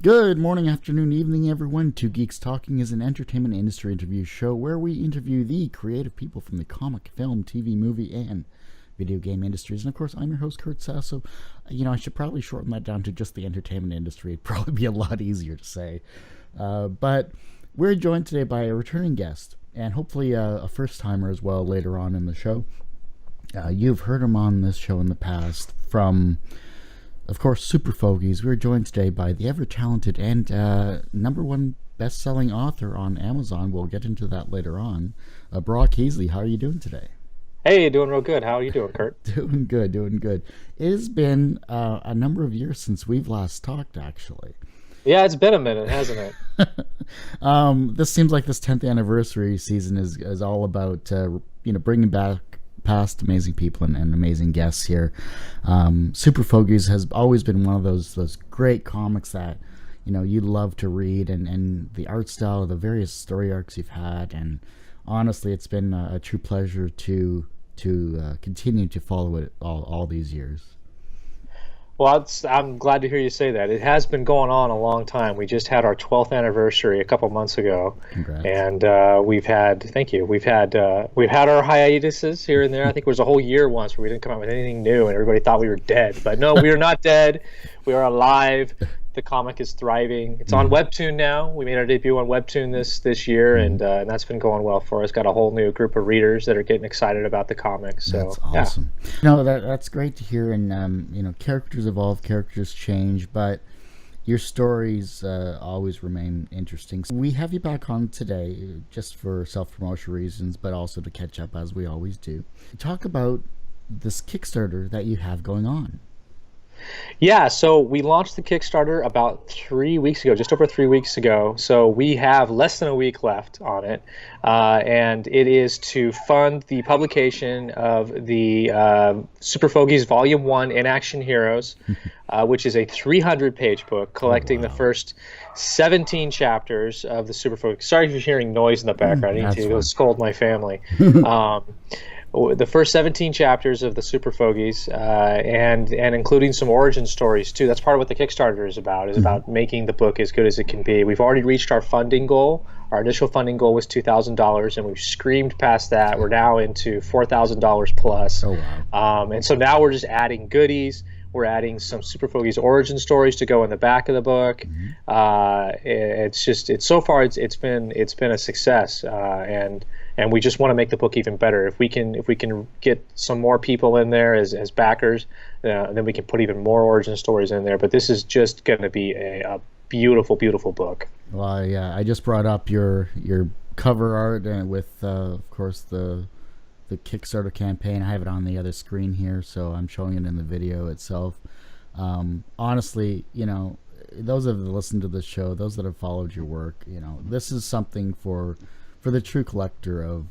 Good morning, afternoon, evening, everyone. To Geeks Talking is an entertainment industry interview show where we interview the creative people from the comic, film, TV, movie, and video game industries. And of course, I'm your host, Kurt Sasso. I should probably shorten that down to just the entertainment industry. It'd probably be a lot easier to say. But we're joined today by a returning guest, and hopefully a first-timer as well later on in the show. You've heard him on this show in the past from, of course, Super Fogeys. We're joined today by the ever-talented and #1 best-selling author on Amazon. We'll get into that later on. Brock Heasley, how are you doing today? Hey, doing real good. How are you doing, Kurt? Doing good. It has been a number of years since we've last talked, actually. Yeah, it's been a minute, hasn't it? This seems like this 10th anniversary season is all about bringing back past amazing people and amazing guests here. Super Fogeys has always been one of those great comics that you love to read, and the art style, the various story arcs you've had, and honestly, it's been a true pleasure to continue to follow it all these years. Well, I'm glad to hear you say that. It has been going on a long time. We just had our 12th anniversary a couple months ago. Congrats. And we've had our hiatuses here and there. I think it was a whole year once where we didn't come out with anything new, and everybody thought we were dead. But no, we are not dead. We are alive. The comic is thriving. It's on Webtoon now. We made our debut on Webtoon this year, and that's been going well for us. Got a whole new group of readers that are getting excited about the comic. So that's awesome. Yeah. That's great to hear. And characters evolve, characters change, but your stories always remain interesting. So we have you back on today just for self-promotion reasons, but also to catch up as we always do. Talk about this Kickstarter that you have going on. Yeah, so we launched the Kickstarter about 3 weeks ago, just over 3 weeks ago. So we have less than a week left on it, and it is to fund the publication of the Super Fogeys Volume 1 In Action Heroes, which is a 300-page book collecting the first 17 chapters of the Super Fogeys. Sorry if you're hearing noise in the background. I need to go scold my family. The first 17 chapters of the Super Fogeys, and including some origin stories too. That's part of what the Kickstarter is about making the book as good as it can be. We've already reached our funding goal. Our initial funding goal was $2,000, and we've screamed past that. We're now into $4,000 plus. Oh, wow. And so now we're just adding goodies. We're adding some Super Fogeys origin stories to go in the back of the book. So far it's been a success, and we just want to make the book even better. If we can get some more people in there as backers, then we can put even more origin stories in there. But this is just going to be a beautiful, beautiful book. Well, yeah, I just brought up your cover art with, of course, the Kickstarter campaign. I have it on the other screen here, so I'm showing it in the video itself. Honestly, those that have listened to the show, those that have followed your work, this is something for the true collector of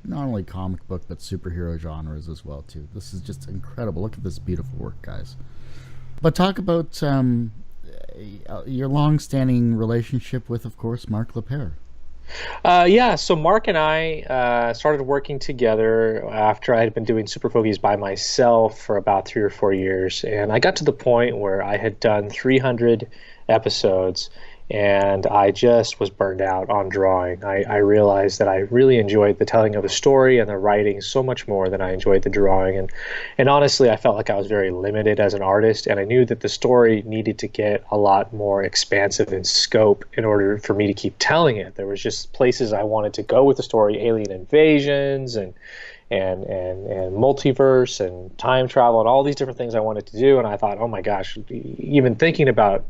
not only comic book but superhero genres as well too. This is just incredible. Look at this beautiful work, guys. But talk about your long-standing relationship with, of course, Marc Lapierre. So Mark and I started working together after I had been doing Super Fogeys by myself for about 3 or 4 years, and I got to the point where I had done 300 episodes, and I just was burned out on drawing. I realized that I really enjoyed the telling of the story and the writing so much more than I enjoyed the drawing, and honestly I felt like I was very limited as an artist, and I knew that the story needed to get a lot more expansive in scope in order for me to keep telling it. There was just places I wanted to go with the story, alien invasions and multiverse and time travel and all these different things I wanted to do, and I thought, oh my gosh, even thinking about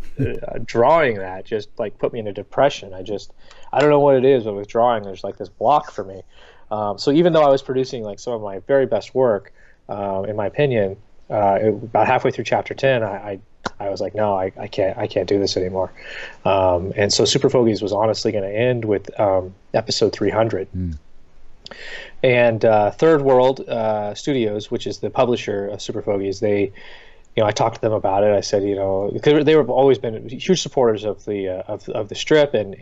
drawing that just like put me in a depression. I don't know what it is, but with drawing there's like this block for me. So even though I was producing like some of my very best work, in my opinion, about halfway through chapter 10, I was like, no, I can't do this anymore. And so Super Fogeys was honestly going to end with episode 300. And Third World Studios, which is the publisher of Super Fogeys, I talked to them about it. I said, because they were always been huge supporters of the strip, and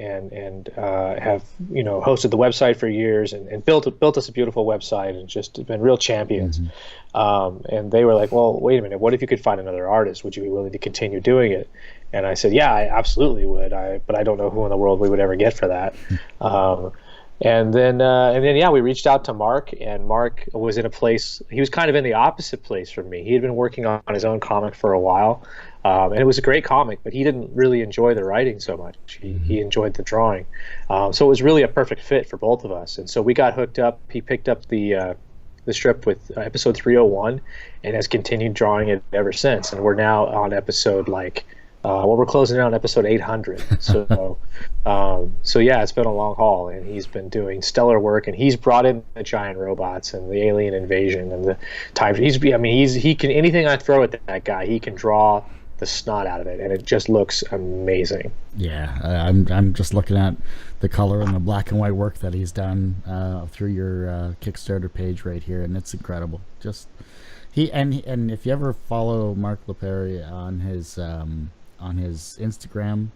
have hosted the website for years, and built us a beautiful website, and just been real champions. And they were like, well, wait a minute, what if you could find another artist? Would you be willing to continue doing it? And I said, yeah, I absolutely would. But I don't know who in the world we would ever get for that. And then, yeah, we reached out to Mark, and Mark was in a place, he was kind of in the opposite place from me. He had been working on his own comic for a while, and it was a great comic, but he didn't really enjoy the writing so much. He enjoyed the drawing. So it was really a perfect fit for both of us. And so we got hooked up. He picked up the strip with episode 301 and has continued drawing it ever since. And we're now on episode we're closing in on episode 800. So, so yeah, it's been a long haul, and he's been doing stellar work, and he's brought in the giant robots and the alien invasion and the time. He can, anything I throw at that guy, he can draw the snot out of it, and it just looks amazing. Yeah, I'm just looking at the color and the black and white work that he's done through your Kickstarter page right here, and it's incredible. Just and if you ever follow Marc Lapierre on his Instagram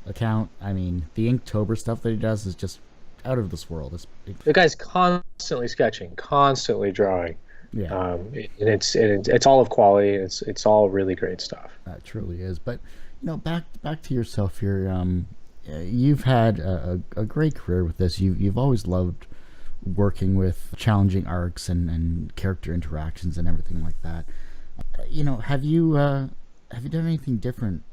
account, I mean, the Inktober stuff that he does is just out of this world. The guy's constantly sketching, constantly drawing. Yeah, and it's all of quality. And it's all really great stuff. That truly is. But back to yourself here. You've had a great career with this. You've always loved working with challenging arcs and character interactions and everything like that. Have you done anything different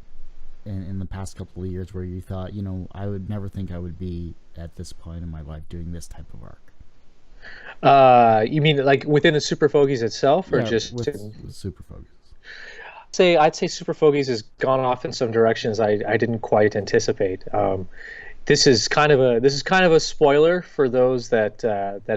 in the past couple of years where you thought, I would never think I would be at this point in my life doing this type of arc? You mean like within the Super Fogeys itself, or just with Super Fogeys? I'd say Super Fogeys has gone off in some directions I didn't quite anticipate. This is kind of a spoiler for those that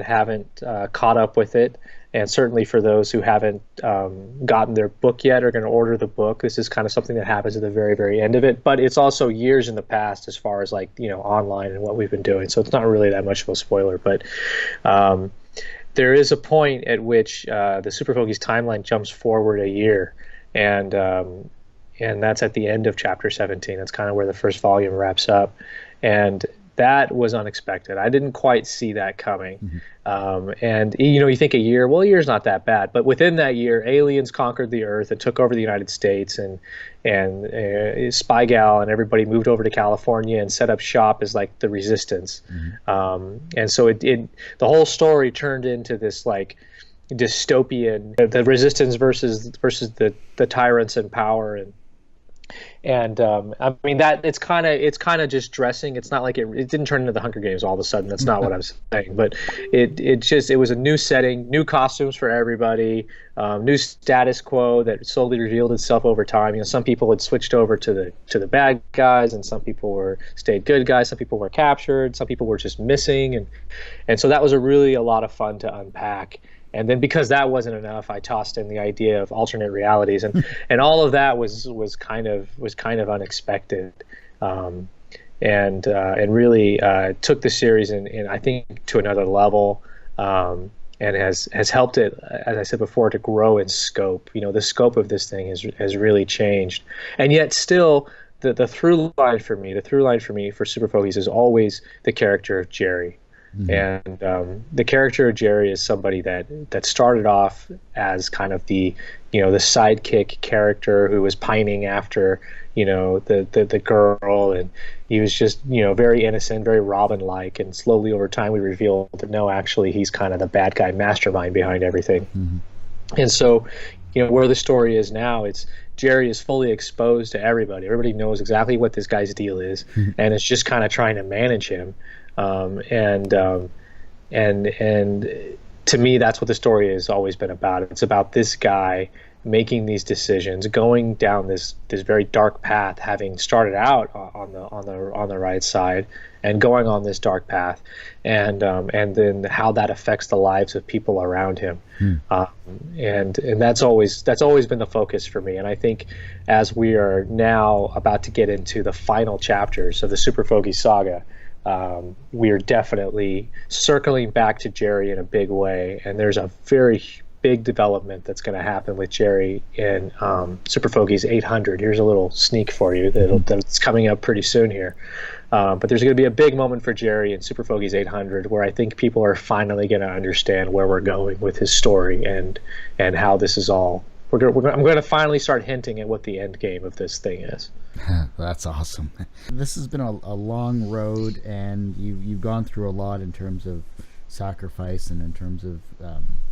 haven't caught up with it, and certainly for those who haven't gotten their book yet or going to order the book. This is kind of something that happens at the very, very end of it, but it's also years in the past as far as online and what we've been doing, so it's not really that much of a spoiler. But there is a point at which the Super Fogeys timeline jumps forward a year, and that's at the end of chapter 17. That's kind of where the first volume wraps up, and that was unexpected. I didn't quite see that coming. And you think a year, well, a year's not that bad, but within that year, aliens conquered the Earth and took over the United States, and Spy Gal and everybody moved over to California and set up shop as like the resistance. And so the whole story turned into this like dystopian, the resistance versus the tyrants in power. And I mean, that it's kind of just dressing. It's not like it didn't turn into the Hunger Games all of a sudden. That's not what I'm saying. But it was a new setting, new costumes for everybody, new status quo that slowly revealed itself over time. Some people had switched over to the bad guys, and some people stayed good guys. Some people were captured. Some people were just missing, and so that was a lot of fun to unpack. And then because that wasn't enough, I tossed in the idea of alternate realities, and all of that was kind of unexpected, and really took the series in I think to another level, and has helped it, as I said before, to grow in scope. The scope of this thing has really changed, and yet still the through line for me for Super Fogeys is always the character of Jerry. And the character of Jerry is somebody that started off as kind of the sidekick character who was pining after the girl, and he was just very innocent, very Robin-like, and slowly over time we revealed that no, actually he's kind of the bad guy mastermind behind everything. And so where the story is now, it's Jerry is fully exposed to everybody. Everybody knows exactly what this guy's deal is, and it's just kind of trying to manage him. And to me, that's what the story has always been about. It's about this guy making these decisions, going down this very dark path, having started out on the right side, and going on this dark path, and then how that affects the lives of people around him. And that's always been the focus for me. And I think as we are now about to get into the final chapters of the Super Fogey saga, we are definitely circling back to Jerry in a big way, and there's a very big development that's going to happen with Jerry in Super Fogeys 800. Here's a little sneak for you that's coming up pretty soon here. But there's going to be a big moment for Jerry in Super Fogeys 800 where I think people are finally going to understand where we're going with his story and how this is all I'm going to finally start hinting at what the end game of this thing is. That's awesome. This has been a long road, and you've gone through a lot in terms of sacrifice and in terms of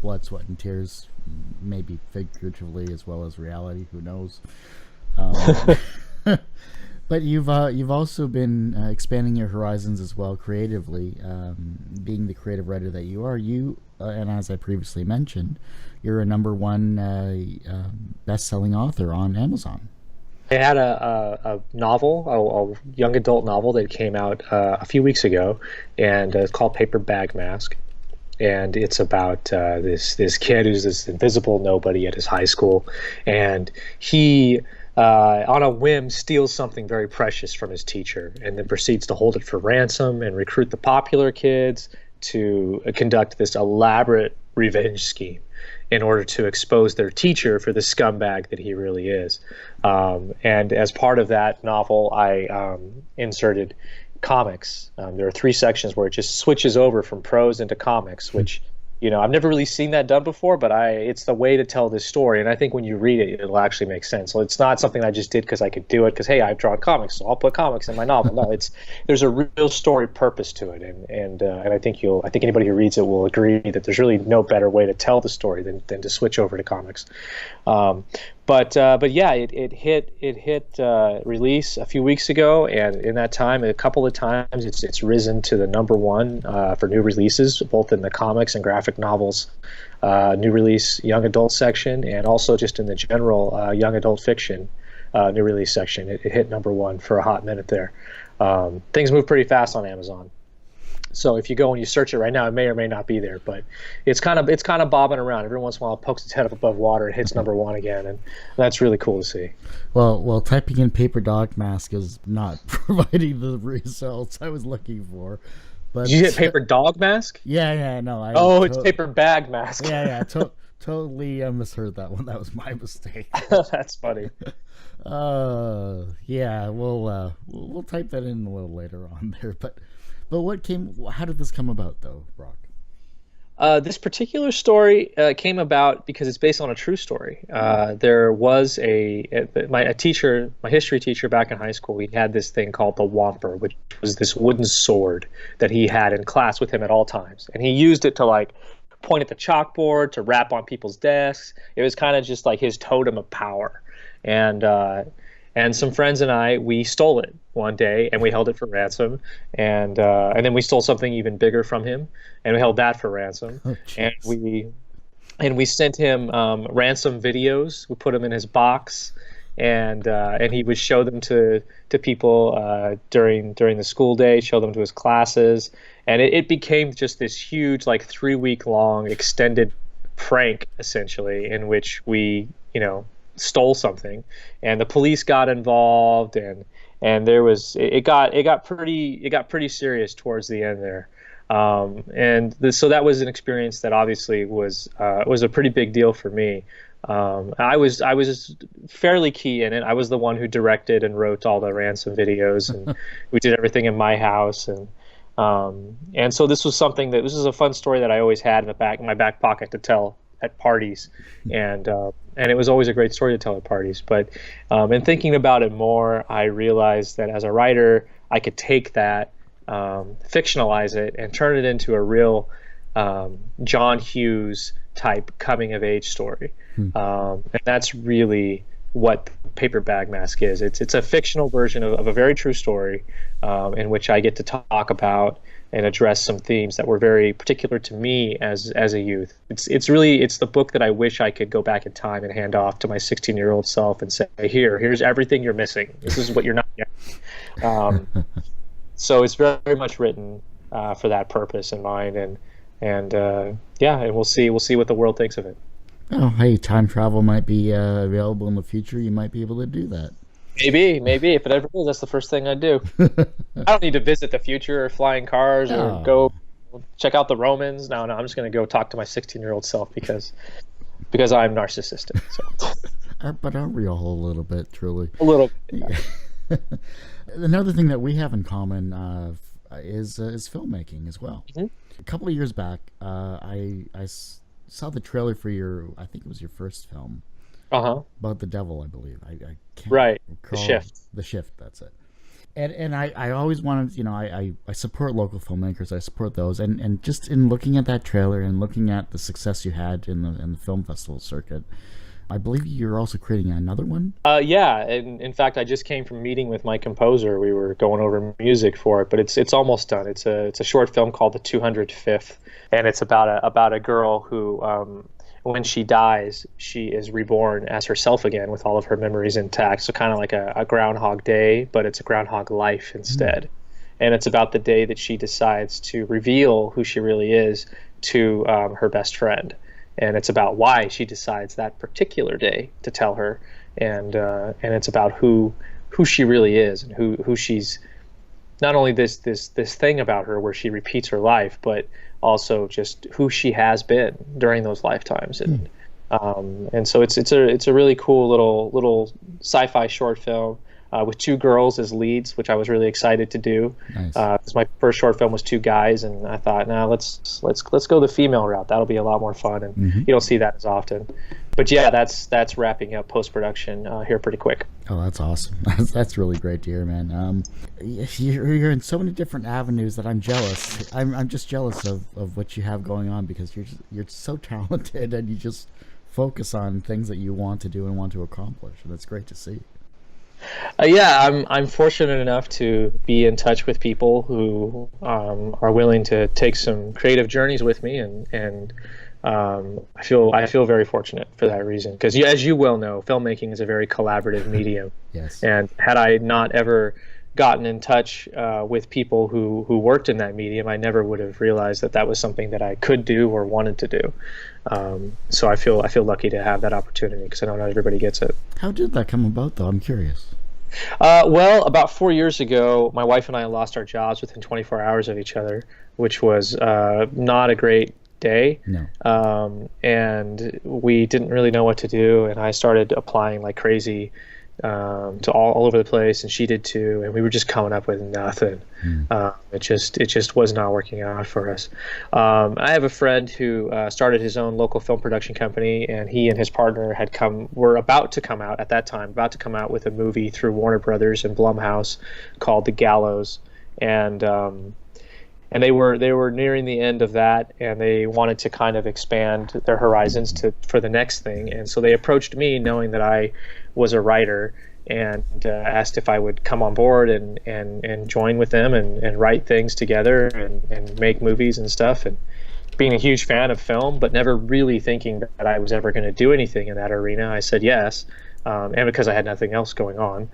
blood, sweat, and tears, maybe figuratively as well as reality. Who knows? But you've also been expanding your horizons as well creatively, being the creative writer that you are. And as I previously mentioned, you're a #1 best-selling author on Amazon. I had a novel, a young adult novel that came out a few weeks ago, and it's called Paper Bag Mask. And it's about this kid who's this invisible nobody at his high school, and he on a whim steals something very precious from his teacher, and then proceeds to hold it for ransom and recruit the popular kids to conduct this elaborate revenge scheme in order to expose their teacher for the scumbag that he really is. And as part of that novel, I inserted comics. There are 3 sections where it just switches over from prose into comics, which, I've never really seen that done before, but it's the way to tell this story. And I think when you read it, it'll actually make sense. So it's not something I just did because I could do it because, hey, I've drawn comics, so I'll put comics in my novel. No, there's a real story purpose to it. And I think anybody who reads it will agree that there's really no better way to tell the story than to switch over to comics. But yeah, it hit release a few weeks ago, and in that time, a couple of times, it's risen to the #1 for new releases, both in the comics and graphic novels new release young adult section, and also just in the general young adult fiction new release section. It hit #1 for a hot minute there. Things move pretty fast on Amazon. So if you go and you search it right now, it may or may not be there, but it's kind of bobbing around. Every once in a while, it pokes its head up above water and hits #1 again, and that's really cool to see. Well, typing in Paper Dog Mask is not providing the results I was looking for. But did you hit Paper Dog Mask? Yeah, no. It's Paper Bag Mask. Yeah, totally misheard that one. That was my mistake. That's funny. Yeah, we'll type that in a little later on there, but how did this come about, though, Brock? This particular story came about because it's based on a true story. There was my teacher, my history teacher back in high school. He had this thing called the Whomper, which was this wooden sword that he had in class with him at all times, and he used it to point at the chalkboard, to rap on people's desks. It was kind of just like his totem of power, and some friends and we stole it one day, and we held it for ransom, and then we stole something even bigger from him, and we held that for ransom. Oh, and we sent him ransom videos. We put them in his box, and he would show them to people during the school day, show them to his classes, and it became just this huge 3-week-long extended prank, essentially, in which we stole something, and the police got involved, and it got pretty serious towards the end there, so that was an experience that obviously was a pretty big deal for me. I was fairly key in it. I was the one who directed and wrote all the ransom videos, and we did everything in my house, and so this was a fun story that I always had in my back pocket to tell at parties, and it was always a great story to tell at parties. But in thinking about it more, I realized that as a writer, I could take that, fictionalize it, and turn it into a real John Hughes type coming of age story. And that's really what Paper Bag Mask is. It's a fictional version of a very true story, in which I get to talk about and address some themes that were very particular to me as a youth. It's the book that I wish I could go back in time and hand off to my 16-year-old self and say, here's everything you're missing. This is what you're not getting. So it's very much written for that purpose in mind, and we'll see what the world thinks of it. Oh, hey, time travel might be available in the future. You might be able to do that. Maybe. If it ever is, that's the first thing I'd do. I don't need to visit the future or flying cars or go check out the Romans. No, I'm just going to go talk to my 16-year-old self because I'm narcissistic. So. But aren't we all a little bit, truly? A little bit. Yeah. Another thing that we have in common is filmmaking as well. Mm-hmm. A couple of years back, I saw the trailer for I think it was your first film, Uh-huh. About the devil, I believe. I can't Right. The recall. Shift. The Shift, that's it. And I always wanted, I support local filmmakers. I support those. And just in looking at that trailer and looking at the success you had in the film festival circuit, I believe you're also creating another one. Yeah, and in fact, I just came from meeting with my composer. We were going over music for it, but it's almost done. It's a short film called The 205th, and it's about a girl who, when she dies, she is reborn as herself again with all of her memories intact. So kind of like a Groundhog Day, but it's a Groundhog Life instead. And it's about the day that she decides to reveal who she really is to her best friend. And it's about why she decides that particular day to tell her, and it's about who she really is, and who she's, not only this thing about her where she repeats her life, but also just who she has been during those lifetimes. And so it's a really cool little sci-fi short film with two girls as leads, which I was really excited to do. Nice. 'Cause my first short film was two guys, and I thought, nah, let's go the female route. That'll be a lot more fun, and you don't see that as often. But yeah, that's wrapping up post-production here pretty quick. Oh, that's awesome. That's really great to hear, man. You're in so many different avenues that I'm jealous. I'm just jealous of what you have going on, because you're so talented, and you just focus on things that you want to do and want to accomplish, and that's great to see. Yeah, I'm fortunate enough to be in touch with people who are willing to take some creative journeys with me, and I feel very fortunate for that reason, because as you well know, filmmaking is a very collaborative medium. Yes. And had I not ever gotten in touch with people who worked in that medium, I never would have realized that was something that I could do or wanted to do. So I feel lucky to have that opportunity, because I know not everybody gets it. How did that come about, though? I'm curious. Well, about 4 years ago, my wife and I lost our jobs within 24 hours of each other, which was not a great day. No. And we didn't really know what to do, and I started applying like crazy to all over the place, and she did too, and we were just coming up with nothing. It just was not working out for us. I have a friend who started his own local film production company, and he and his partner were about to come out with a movie through Warner Brothers and Blumhouse called The Gallows, and they were nearing the end of that, and they wanted to kind of expand their horizons for the next thing. And so they approached me, knowing that I was a writer, and asked if I would come on board and join with them and write things together and make movies and stuff. And being a huge fan of film, but never really thinking that I was ever going to do anything in that arena, I said yes, and because I had nothing else going on.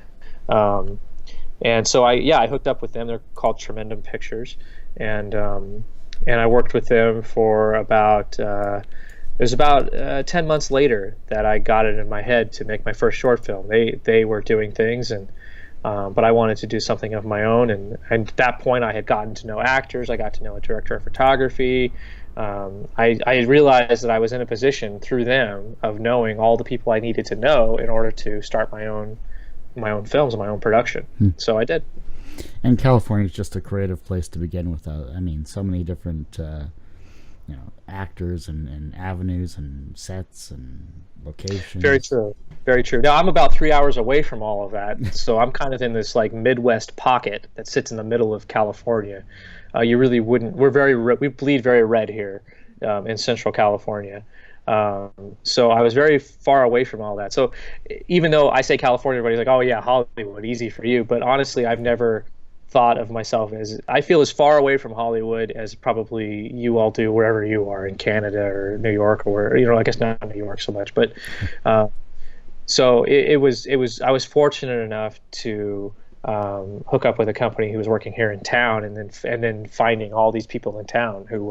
And so I hooked up with them. They're called Tremendum Pictures. And I worked with them for about it was about 10 months later that I got it in my head to make my first short film. They were doing things, and but I wanted to do something of my own. And at that point, I had gotten to know actors. I got to know a director of photography. I realized that I was in a position through them of knowing all the people I needed to know in order to start my own films and my own production. So I did. And California is just a creative place to begin with. I mean, so many different, actors and avenues and sets and locations. Very true. Very true. Now, I'm about 3 hours away from all of that, so I'm kind of in this like Midwest pocket that sits in the middle of California. You really wouldn't. We bleed very red here in Central California. So I was very far away from all that. So even though I say California, everybody's like, oh yeah, Hollywood, easy for you. But honestly, I've never thought of myself I feel as far away from Hollywood as probably you all do wherever you are in Canada or New York, or where, I guess not New York so much, but so I was fortunate enough to hook up with a company who was working here in town, and then finding all these people in town who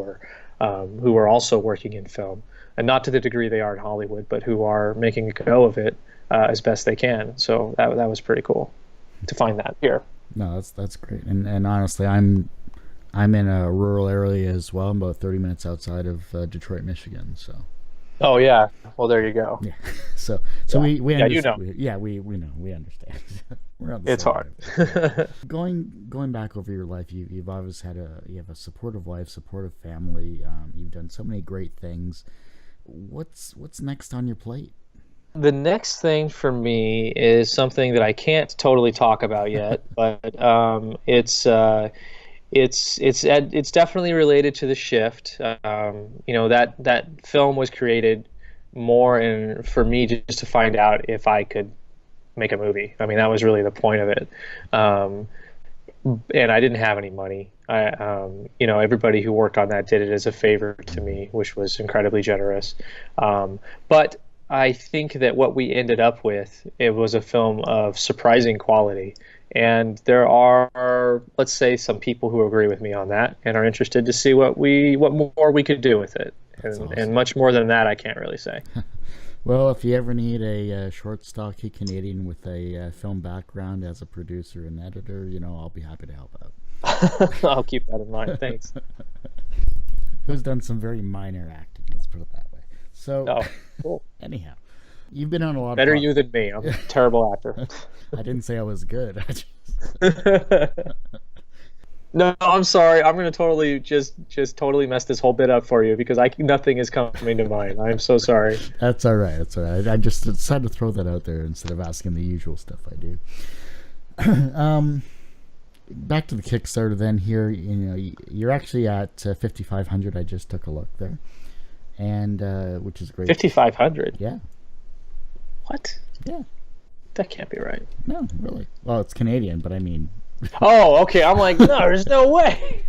were also working in film. And not to the degree they are in Hollywood, but who are making a go of it as best they can. So that was pretty cool to find that here. No, that's great. And honestly, I'm in a rural area as well. I'm about 30 minutes outside of Detroit, Michigan. So. Oh yeah. Well, there you go. Yeah. So yeah. we understand. We know, we understand. We're on the it's same hard. page. Going back over your life, you've always had you have a supportive wife, supportive family. You've done so many great things. What's next on your plate? the next thing for me is something that I can't totally talk about yet, but it's definitely related to the shift. That film was created more for me just to find out if I could make a movie. I mean, that was really the point of it. And I didn't have any money. Everybody who worked on that did it as a favor to me, which was incredibly generous. But I think that what we ended up with, it was a film of surprising quality. And there are, let's say, some people who agree with me on that and are interested to see what more we could do with it. Awesome. And much more than that, I can't really say. Well, if you ever need a short, stocky Canadian with a film background as a producer and editor, I'll be happy to help out. I'll keep that in mind. Thanks. Who's done some very minor acting, let's put it that way. So, cool. Anyhow, you've been on a lot Better of... you than me. I'm a terrible actor. I didn't say I was good. No, I'm sorry. I'm going to totally just totally mess this whole bit up for you because nothing is coming to mind. I'm so sorry. That's all right. That's all right. I just decided to throw that out there instead of asking the usual stuff I do. Back to the Kickstarter then here. You're actually at 5,500. I just took a look there, and which is great. 5,500? Yeah. What? Yeah. That can't be right. No, really. Well, it's Canadian, but I mean... Oh, okay. I'm like, no, there's no way.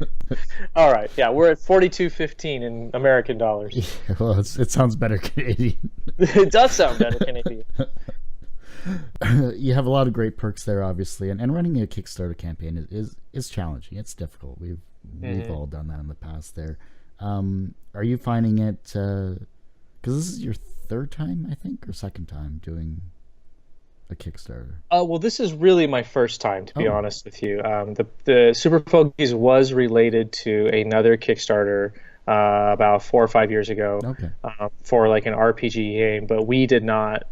All right. Yeah, we're at 42.15 in American dollars. Yeah, well, it sounds better Canadian. It does sound better Canadian. You have a lot of great perks there, obviously, and running a Kickstarter campaign is challenging. It's difficult. We've all done that in the past there. Are you finding it... because this is your third time, I think, or second time doing... a Kickstarter? Well, this is really my first time, to be honest with you. The Super Fogeys was related to another Kickstarter about 4 or 5 years ago. Okay. For like an RPG game, but we did not.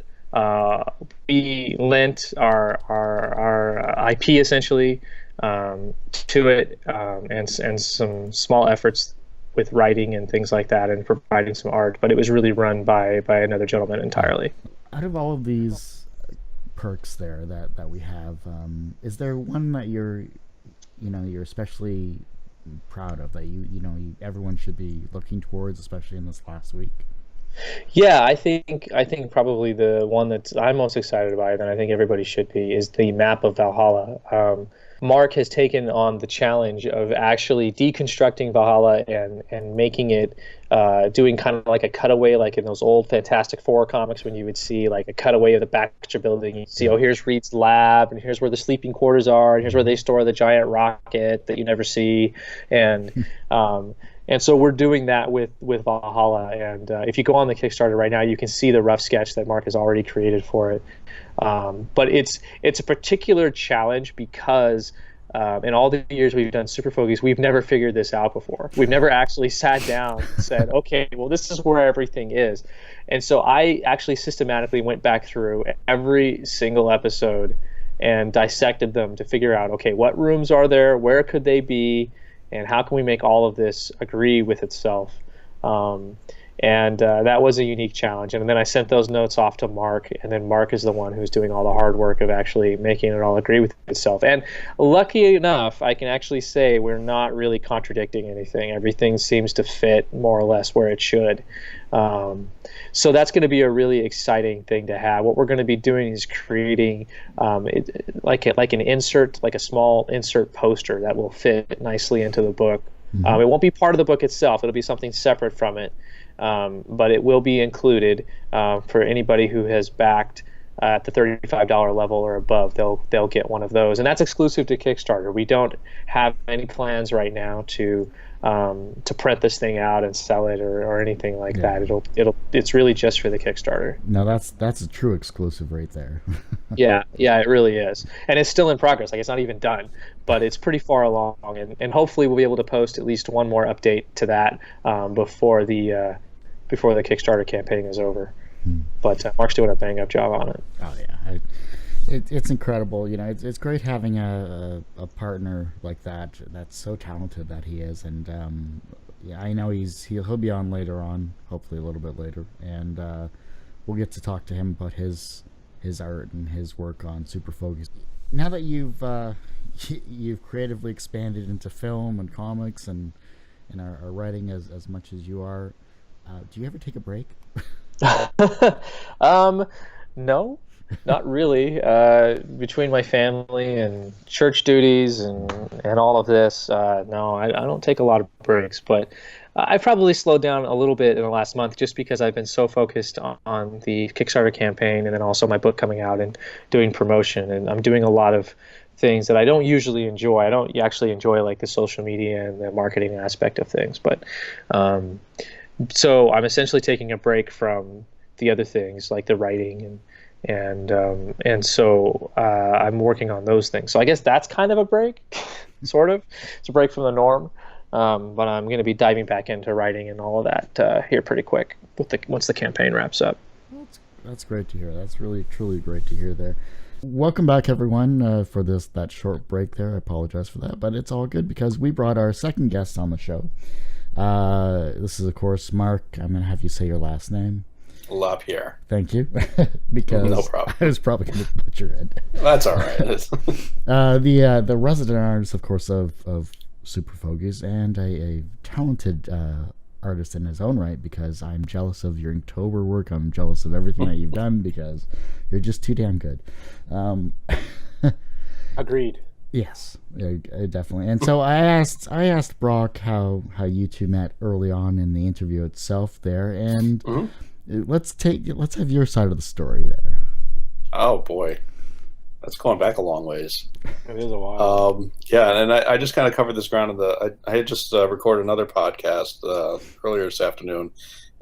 We lent our IP essentially to it, and some small efforts with writing and things like that, and providing some art. But it was really run by another gentleman entirely. Out of all of these perks there that we have, is there one that you're especially proud of, that everyone should be looking towards, especially in this last week? Yeah, I think probably the one that I'm most excited about, and I think everybody should be, is the map of Valhalla. Mark has taken on the challenge of actually deconstructing Valhalla and making it, doing kind of like a cutaway, like in those old Fantastic Four comics when you would see like a cutaway of the Baxter building. You'd see, oh, here's Reed's lab, and here's where the sleeping quarters are, and here's where they store the giant rocket that you never see. And so we're doing that with Valhalla. And if you go on the Kickstarter right now, you can see the rough sketch that Mark has already created for it. But it's a particular challenge because in all the years we've done Super Fogeys, we've never figured this out before. We've never actually sat down and said, okay, well, this is where everything is. And so I actually systematically went back through every single episode and dissected them to figure out, okay, what rooms are there? Where could they be? And how can we make all of this agree with itself? And that was a unique challenge. And then I sent those notes off to Mark, and then Mark is the one who's doing all the hard work of actually making it all agree with itself. And lucky enough, I can actually say we're not really contradicting anything. Everything seems to fit more or less where it should. So that's going to be a really exciting thing to have. What we're going to be doing is creating like an insert, like a small insert poster that will fit nicely into the book. Mm-hmm. It won't be part of the book itself. It'll be something separate from it. But it will be included for anybody who has backed at the $35 level or above. They'll get one of those, and that's exclusive to Kickstarter. We don't have any plans right now to print this thing out and sell it or anything like that. It's really just for the Kickstarter. No, that's a true exclusive right there. Yeah, it really is, and it's still in progress. Like, it's not even done, but it's pretty far along, and hopefully we'll be able to post at least one more update to that before the Kickstarter campaign is over. But Mark's doing a bang up job on it. Oh yeah, it's incredible. It's great having a partner like that that's so talented that he is, and yeah, I know he'll be on later on, hopefully a little bit later, and we'll get to talk to him about his art and his work on Super Fogeys. Now that you've creatively expanded into film and comics and are writing as much as you are, do you ever take a break? No, not really. Between my family and church duties and all of this, no, I don't take a lot of breaks. But I probably slowed down a little bit in the last month just because I've been so focused on the Kickstarter campaign and then also my book coming out and doing promotion. And I'm doing a lot of things that I don't usually enjoy. I don't actually enjoy like the social media and the marketing aspect of things. But so I'm essentially taking a break from the other things like the writing and so I'm working on those things. So I guess that's kind of a break, sort of. It's a break from the norm. But I'm going to be diving back into writing and all of that here pretty quick once the campaign wraps up. That's great to hear. That's really, truly great to hear there. Welcome back, everyone, for that short break there. I apologize for that, but it's all good because we brought our second guest on the show. This is, of course, Mark. I'm going to have you say your last name. Lapierre. Thank you. Because no problem. I was probably going to butcher it. That's all right. The resident artist, of course, of Super Fogeys, and a talented artist in his own right, because I'm jealous of your Inktober work. I'm jealous of everything that you've done because you're just too damn good. Agreed. Yes, definitely. And so I asked Brock how you two met early on in the interview itself there, and let's have your side of the story there. Oh boy, that's going back a long ways. It is a while. Yeah, and I just kind of covered this ground I had just recorded another podcast earlier this afternoon,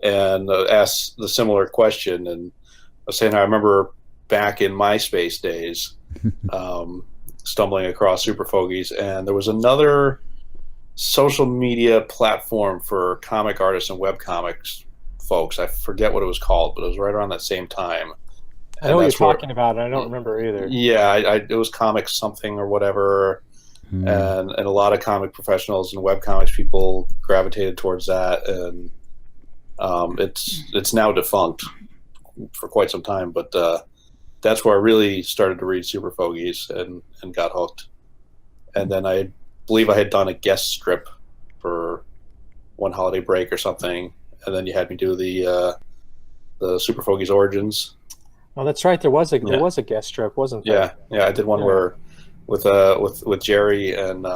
and asked the similar question, and I was saying I remember back in MySpace days. Stumbling across Super Fogeys, and there was another social media platform for comic artists and webcomics folks. I forget what it was called, but it was right around that same time. I know what you're talking about, and I don't remember either. Yeah, it was Comics something or whatever, and a lot of comic professionals and webcomics people gravitated towards that, and it's now defunct for quite some time, but that's where I really started to read Super Fogeys and got hooked. And then I believe I had done a guest strip for one holiday break or something, and then you had me do the Super Fogeys Origins. Oh, that's right. There was a guest strip, wasn't there? Yeah. I did one where with Jerry and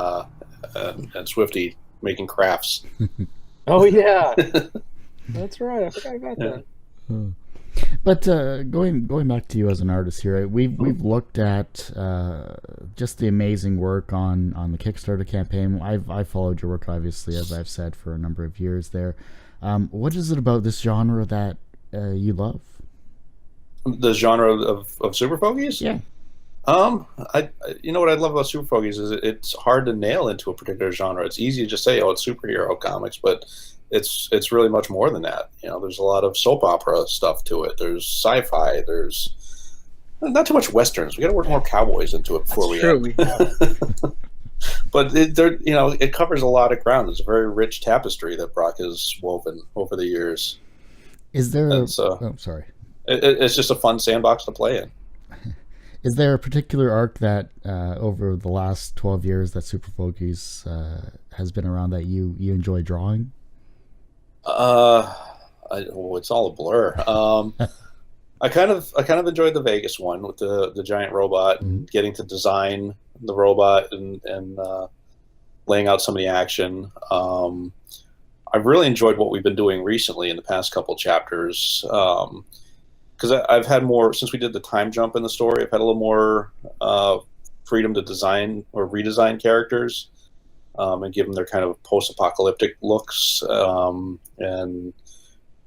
Swifty making crafts. Oh yeah, that's right. I forgot about that. But going back to you as an artist here, we've looked at just the amazing work on the Kickstarter campaign. I've followed your work, obviously, as I've said, for a number of years there. What is it about this genre that you love? The genre of Super Fogeys? Yeah. You know what I love about Super Fogeys is it's hard to nail into a particular genre. It's easy to just say, oh, it's superhero comics, but it's really much more than that. You know, there's a lot of soap opera stuff to it. There's sci-fi. There's not too much westerns. We got to work more cowboys into it before we. But it covers a lot of ground. It's a very rich tapestry that Brock has woven over the years. Is there? Sorry. It's just a fun sandbox to play in. Is there a particular arc that over the last 12 years that Super Fogeys has been around that you enjoy drawing? It's all a blur. I kind of enjoyed the Vegas one with the giant robot and getting to design the robot and laying out some of the action. I've really enjoyed what we've been doing recently in the past couple chapters, because I've had more, since we did the time jump in the story, I've had a little more freedom to design or redesign characters and give them their kind of post-apocalyptic looks, and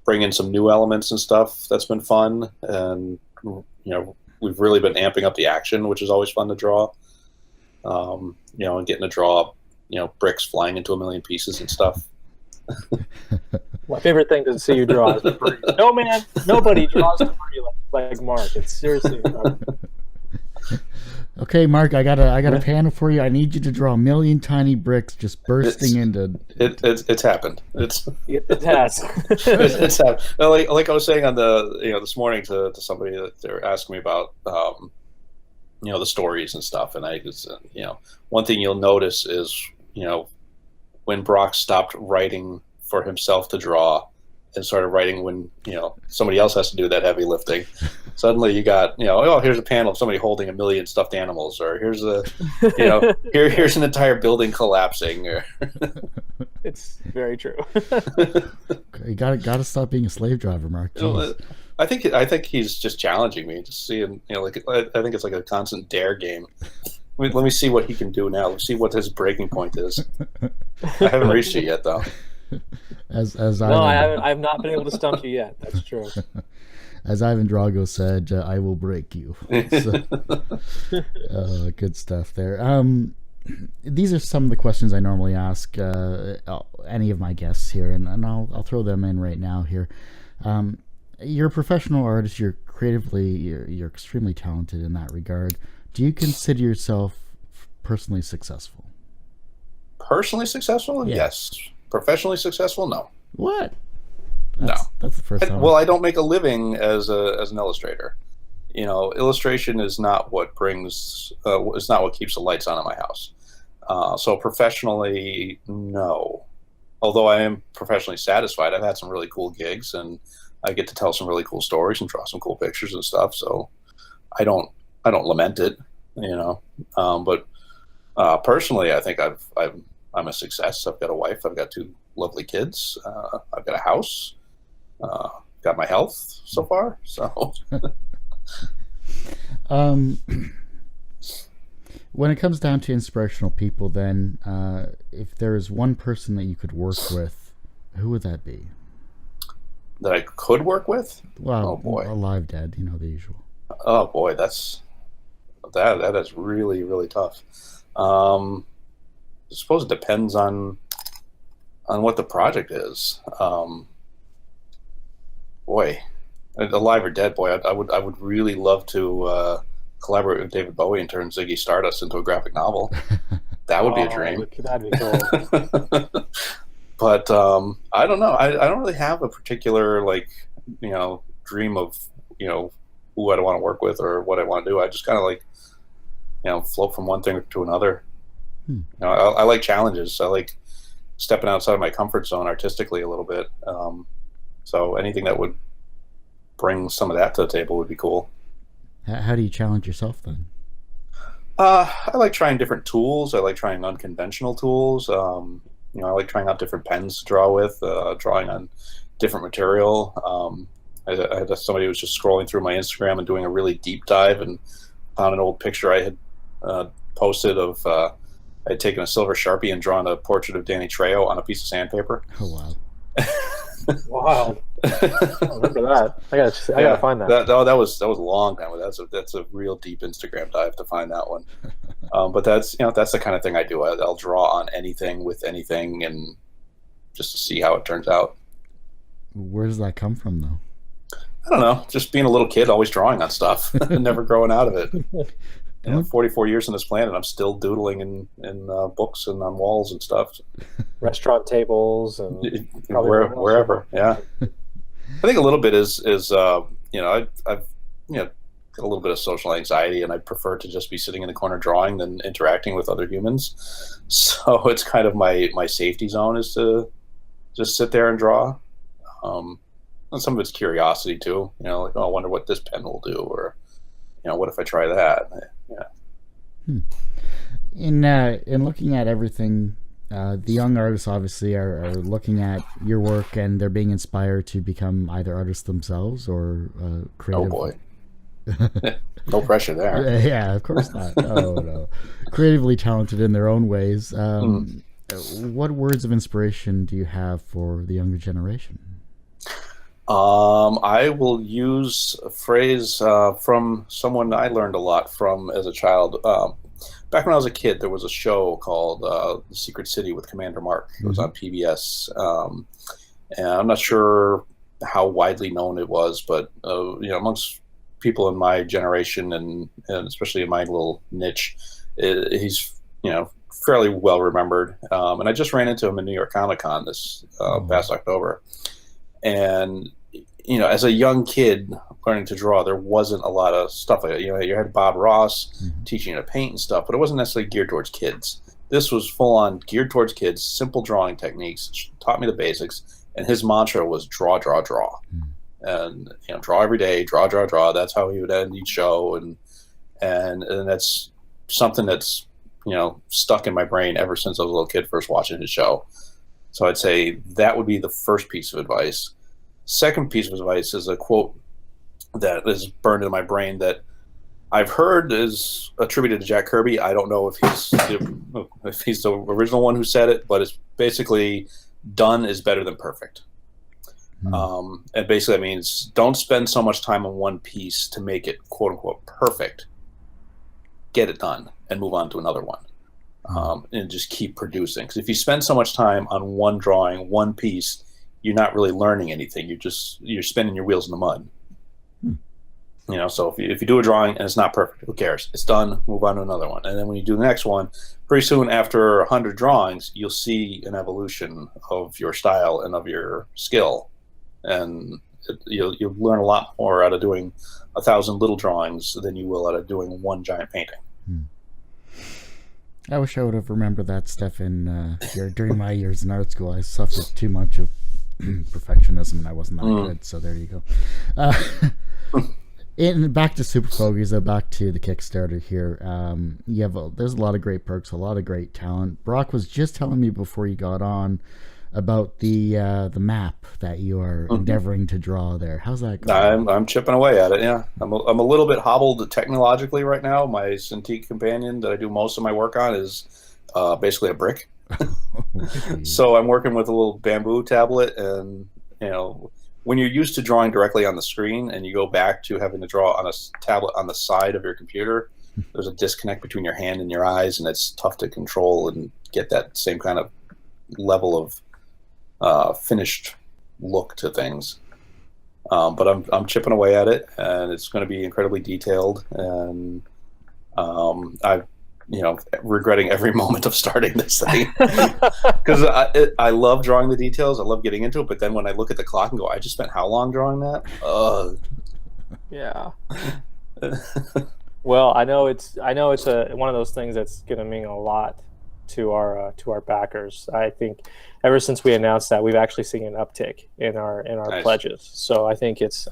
bring in some new elements and stuff. That's been fun. And, we've really been amping up the action, which is always fun to draw. And getting to draw, bricks flying into a million pieces and stuff. My favorite thing to see you draw is debris. No, man, nobody draws debris like Mark. It's seriously Okay, Mark, I got a panel for you. I need you to draw a million tiny bricks just bursting into. It's happened. It has. It's happened. Like I was saying on the this morning to somebody that they were asking me about the stories and stuff, and I just one thing you'll notice is when Brock stopped writing for himself to draw and started writing when somebody else has to do that heavy lifting. Suddenly you got here's a panel of somebody holding a million stuffed animals, or here's here's an entire building collapsing. Or it's very true. You gotta stop being a slave driver, Mark. I think he's just challenging me, just seeing I think it's like a constant dare game. Let me see what he can do now. Let's see what his breaking point is. I haven't reached it yet, though. I haven't. I've not been able to stump you yet. That's true. As Ivan Drago said, "I will break you." So, good stuff there. These are some of the questions I normally ask any of my guests here, and I'll throw them in right now here. You're a professional artist. You're extremely talented in that regard. Do you consider yourself personally successful? Personally successful? Yeah. Yes. Professionally successful? No. What? No. That's the first time. Well, I don't make a living as an illustrator. Illustration is not what brings. It's not what keeps the lights on in my house. So professionally, no. Although I am professionally satisfied, I've had some really cool gigs, and I get to tell some really cool stories and draw some cool pictures and stuff. So I don't lament it, But personally, I think I'm a success. I've got a wife. I've got 2 lovely kids. I've got a house. Got my health so far. So, when it comes down to inspirational people, then if there is one person that you could work with, who would that be? That I could work with? Well, oh boy, alive, dead, the usual. Oh boy, that is really, really tough. I suppose it depends on what the project is. Boy, alive or dead, boy, I would really love to collaborate with David Bowie and turn Ziggy Stardust into a graphic novel. That would be a dream. That'd be cool. But I don't know. I don't really have a particular dream of who I want to work with or what I want to do. I just kind of float from one thing to another. I like challenges. I like stepping outside of my comfort zone artistically a little bit. So anything that would bring some of that to the table would be cool. How do you challenge yourself then? I like trying different tools. I like trying unconventional tools. I like trying out different pens to draw with, drawing on different material. I had somebody who was just scrolling through my Instagram and doing a really deep dive and found an old picture I had posted of I had taken a silver Sharpie and drawn a portrait of Danny Trejo on a piece of sandpaper. Oh, wow. Wow. I remember that. I gotta find that. That was a long time ago. That's a real deep Instagram dive to find that one. But that's the kind of thing I do. I'll draw on anything with anything and just to see how it turns out. Where does that come from, though? I don't know. Just being a little kid, always drawing on stuff, and never growing out of it. 44 years on this planet, I'm still doodling in books and on walls and stuff. Restaurant tables and wherever. Yeah, I think a little bit is I've got a little bit of social anxiety, and I prefer to just be sitting in the corner drawing than interacting with other humans. So it's kind of my safety zone is to just sit there and draw. And some of it's curiosity too. I wonder what this pen will do, or what if I try that? Yeah. In looking at everything, the young artists obviously are looking at your work and they're being inspired to become either artists themselves or creative. Oh boy. No pressure there. Yeah, of course not. No. Creatively talented in their own ways. What words of inspiration do you have for the younger generation? I will use a phrase from someone I learned a lot from as a child. Back when I was a kid, there was a show called The Secret City with Commander Mark. It was on PBS. And I'm not sure how widely known it was, but amongst people in my generation and especially in my little niche, he's fairly well remembered. And I just ran into him in New York Comic Con this past October. And as a young kid learning to draw, there wasn't a lot of stuff like that. You had Bob Ross teaching you to paint and stuff, but it wasn't necessarily geared towards kids. This was full on geared towards kids, simple drawing techniques, taught me the basics. And his mantra was draw, draw, draw. And draw every day, draw, draw, draw. That's how he would end each show, and that's something that's stuck in my brain ever since I was a little kid first watching his show. So I'd say that would be the first piece of advice. Second piece of advice is a quote that is burned in my brain that I've heard is attributed to Jack Kirby. I don't know if he's the original one who said it, but it's basically done is better than perfect. And basically that means don't spend so much time on one piece to make it quote unquote perfect. Get it done and move on to another one. And just keep producing. Because if you spend so much time on one drawing, one piece, you're not really learning anything. You're spinning your wheels in the mud. So if you do a drawing and it's not perfect, who cares? It's done, move on to another one. And then when you do the next one, pretty soon after 100 drawings, you'll see an evolution of your style and of your skill. And you'll learn a lot more out of doing 1,000 little drawings than you will out of doing one giant painting. I wish I would have remembered that stuff during my years in art school. I suffered too much of perfectionism, and I wasn't that good. So there you go. And back to Super Fogeys, back to the Kickstarter here. There's a lot of great perks, a lot of great talent. Brock was just telling me before you got on about the map that you are endeavoring to draw there. How's that going? I'm chipping away at it. Yeah, I'm a little bit hobbled technologically right now. My Cintiq companion that I do most of my work on is basically a brick. So I'm working with a little bamboo tablet, and when you're used to drawing directly on the screen and you go back to having to draw on a tablet on the side of your computer, there's a disconnect between your hand and your eyes, and it's tough to control and get that same kind of level of finished look to things. But I'm chipping away at it, and it's going to be incredibly detailed, and I'm regretting every moment of starting this thing because I love drawing the details. I love getting into it, but then when I look at the clock and go, I just spent how long drawing that? Yeah. Well, I know it's one of those things that's going to mean a lot to our backers. I think ever since we announced that, we've actually seen an uptick in our nice. Pledges. So I think it's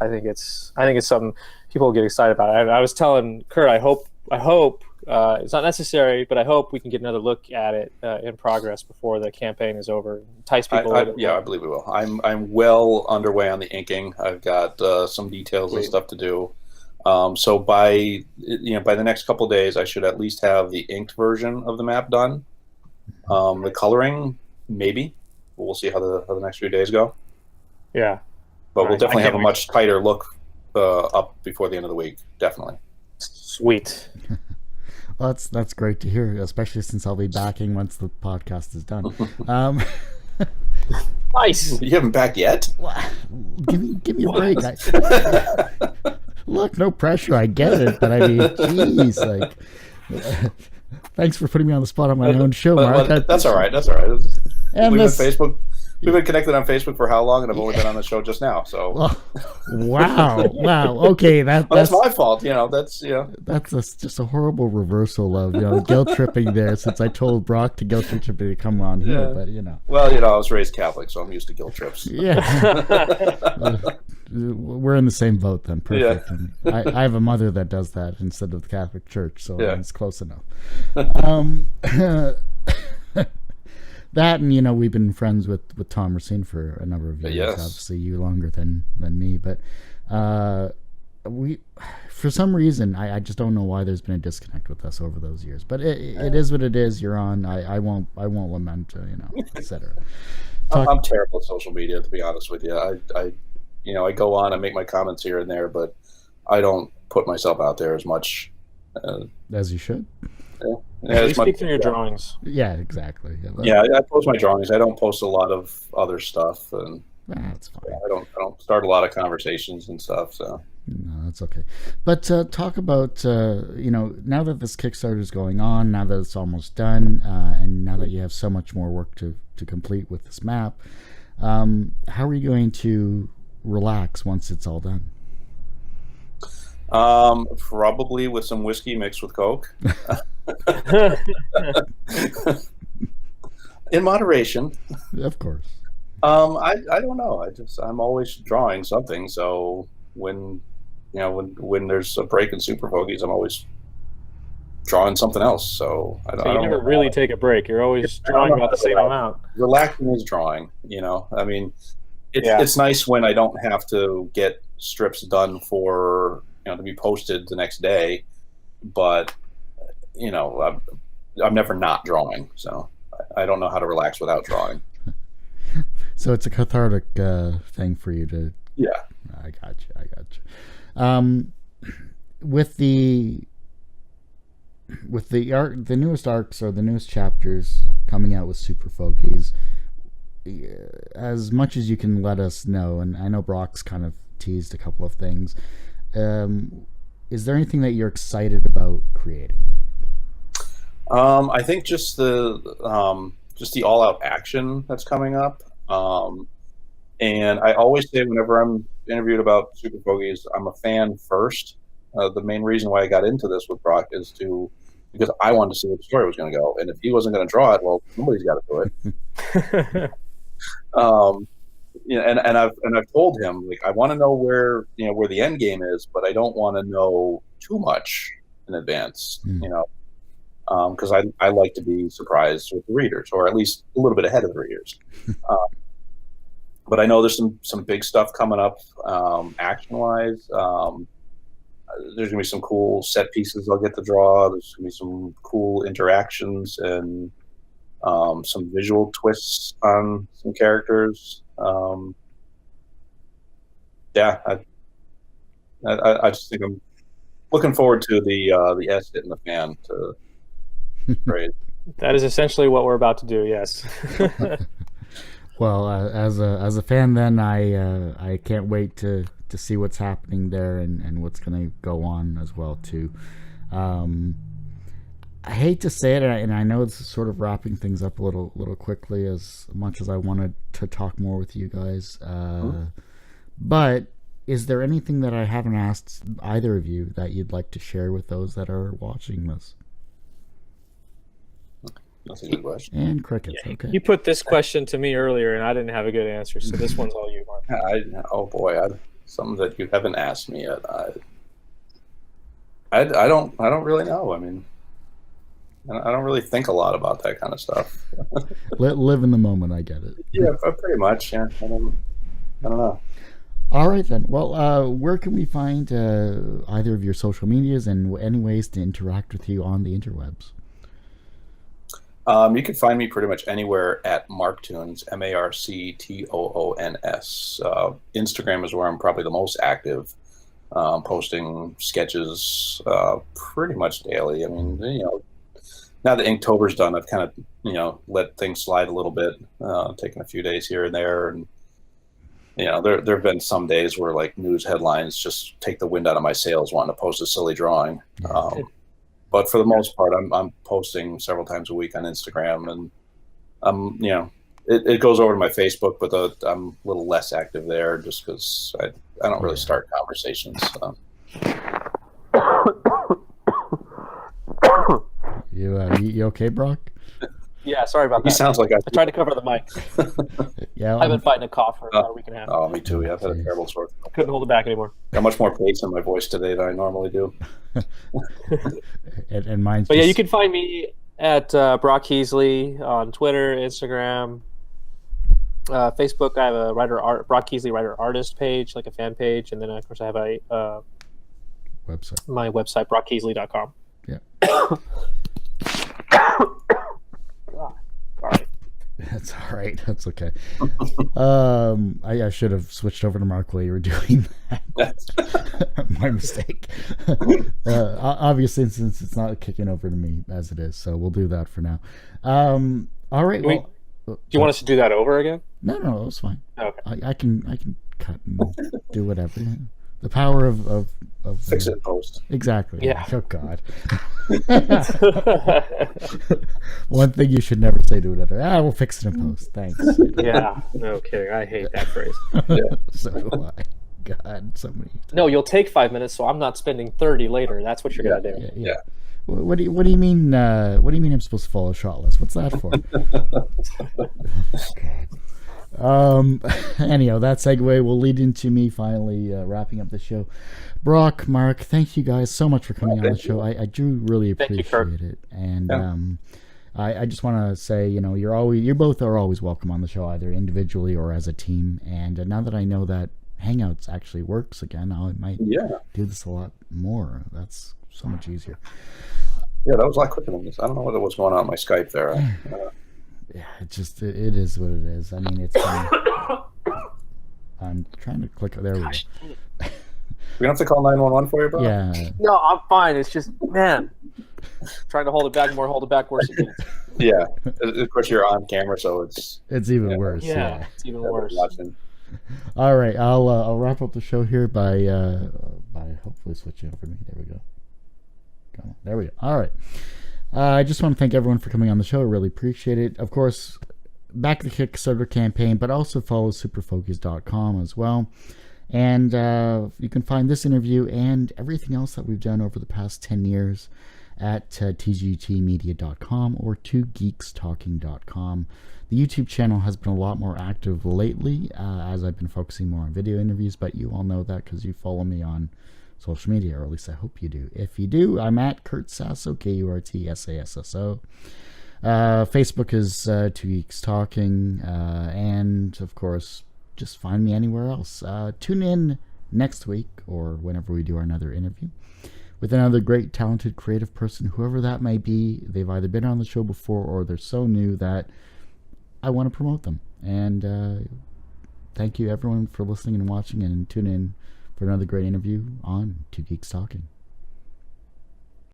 something people get excited about. I was telling Kurt, I hope it's not necessary, but I hope we can get another look at it in progress before the campaign is over. Entice people. I believe we will. I'm well underway on the inking. I've got some details and stuff to do. So by the next couple of days, I should at least have the inked version of the map done. The coloring, maybe. We'll see how the next few days go. Yeah. But we'll definitely have a much tighter look up before the end of the week. Definitely. Sweet. Well, that's great to hear, especially since I'll be backing once the podcast is done. Nice. You haven't backed yet? Give me a break. Look, no pressure. I get it, but I mean, geez, thanks for putting me on the spot on my own show, Mark. That's all right. And we've been connected on Facebook for how long, and I've only been on the show just now. So, wow. Okay, that's my fault. That's just a horrible reversal of guilt tripping there. Since I told Brock to guilt trip me to come on here, but Well, I was raised Catholic, so I'm used to guilt trips. Yeah. We're in the same boat then. Perfect. Yeah. I have a mother that does that instead of the Catholic Church, so it's close enough. That and we've been friends with Tom Racine for a number of years. Yes. Obviously, you longer than me, but we, for some reason, I just don't know why there's been a disconnect with us over those years. But it is what it is. You're on. I won't lament. Etc. I'm terrible at social media, to be honest with you. I go on and make my comments here and there, but I don't put myself out there as much as you should. Yeah, you speak through your drawings. Yeah, exactly. Yeah, I post my drawings. I don't post a lot of other stuff, and that's fine. I don't start a lot of conversations and stuff. So No, that's okay. But talk about, now that this Kickstarter is going on, now that it's almost done, and now that you have so much more work to complete with this map, how are you going to relax once it's all done? Probably with some whiskey mixed with Coke. In moderation. Of course. I don't know. I'm always drawing something. So when there's a break in Super Fogeys, I'm always drawing something else. So I you never really take a break. You're always drawing about the same amount. Relaxing is drawing. I mean, it's nice when I don't have to get strips done for to be posted the next day, but I'm never not drawing. So I don't know how to relax without drawing. So it's a cathartic thing for you to. Yeah, I got you. With the the newest arcs or the newest chapters coming out with Super Fogeys, as much as you can let us know, and I know Brock's kind of teased a couple of things. Is there anything that you're excited about creating? I think just the all-out action that's coming up. And I always say whenever I'm interviewed about Super Fogeys, I'm a fan first. The main reason why I got into this with Brock is because I wanted to see where the story was going to go, and if he wasn't going to draw it, well, somebody's got to do it. And I've told him, like, I want to know where the end game is, but I don't want to know too much in advance. Because I like to be surprised with the readers, or at least a little bit ahead of the readers. But I know there's some big stuff coming up, action-wise. There's gonna be some cool set pieces I'll get to draw. There's gonna be some cool interactions and some visual twists on some characters. I just think I'm looking forward to the S hitting the fan. Right. That is essentially what we're about to do. Yes. Well, as a fan, then I can't wait to see what's happening there and what's going to go on as well too. I hate to say it, and I know this is sort of wrapping things up a little quickly, as much as I wanted to talk more with you guys. But is there anything that I haven't asked either of you that you'd like to share with those that are watching this? That's a good question. And crickets. Yeah, okay. You put this question to me earlier, and I didn't have a good answer, so this one's all you, Mark. Oh boy, something that you haven't asked me yet. I don't really know. I mean, I don't really think a lot about that kind of stuff. Live in the moment. I get it. Yeah, pretty much. Yeah, I don't know. All right then. Well, where can we find either of your social medias and any ways to interact with you on the interwebs? You can find me pretty much anywhere at Marktoons, MarcToons. Instagram is where I'm probably the most active, posting sketches pretty much daily. I mean, now that Inktober's done, I've kind of, let things slide a little bit, taking a few days here and there. And, there have been some days where, like, news headlines just take the wind out of my sails wanting to post a silly drawing. But for the most part, I'm posting several times a week on Instagram, and it goes over to my Facebook, but I'm a little less active there just because I don't really start conversations. You okay, Brock? Yeah, sorry about that. He sounds like I tried to cover the mic. Yeah, I've been fighting a cough for about a week and a half. Oh, me too. Yeah, I've had a terrible sore throat. Couldn't hold it back anymore. Got much more pace in my voice today than I normally do. and mine's. But yeah, you can find me at Brock Heasley on Twitter, Instagram, Facebook. I have a Brock Heasley writer artist page, like a fan page, and then of course I have a website. My website, brockheasley.com. Yeah. Sorry. That's all right. That's okay. I should have switched over to Mark while you were doing that. My mistake. Obviously, since it's not kicking over to me as it is, so we'll do that for now. All right. Do you want us to do that over again? No, it's fine. Okay. I can cut and do whatever. The power of Fix it in post. Exactly. Yeah. Oh God. One thing you should never say to another. We'll fix it in post. Thanks. Yeah, no kidding. I hate that phrase. So do I. God, so many. No, you'll take 5 minutes, so I'm not spending 30 later. That's what you're gonna do. Yeah. What do you mean? What do you mean I'm supposed to follow shot list? What's that for? Anyhow, that segue will lead into me finally wrapping up the show. Brock, Mark, thank you guys so much for coming on the show. I do really appreciate it. And I just want to say, you both are always welcome on the show, either individually or as a team. And now that I know that Hangouts actually works again, I might do this a lot more. That's so much easier. Yeah, that was a lot quicker than this. I don't know what was going on with my Skype there. Yeah, it is what it is. I mean, it's I'm trying to click. There we go. We don't have to call 911 for you, bro? Yeah. No, I'm fine. It's just, man, trying to hold it back worse it gets. Yeah. Of course, you're on camera, so it's even worse. Yeah, it's even worse. Watching. All right, I'll wrap up the show here by hopefully switching over me. There we go. Come on. There we go. All right. I just want to thank everyone for coming on the show. I really appreciate it. Of course, back the Kickstarter campaign, but also follow SuperFogeys.com as well. And you can find this interview and everything else that we've done over the past 10 years at tgtmedia.com or 2geekstalking.com. The YouTube channel has been a lot more active lately as I've been focusing more on video interviews, but you all know that because you follow me on social media, or at least I hope you do. If you do, I'm at Kurt Sasso, KurtSasso. Facebook is 2 Geeks Talking, and of course, just find me anywhere else. Tune in next week, or whenever we do another interview, with another great, talented, creative person, whoever that may be. They've either been on the show before, or they're so new that I want to promote them. And thank you, everyone, for listening and watching, and tune in for another great interview on 2 Geeks Talking.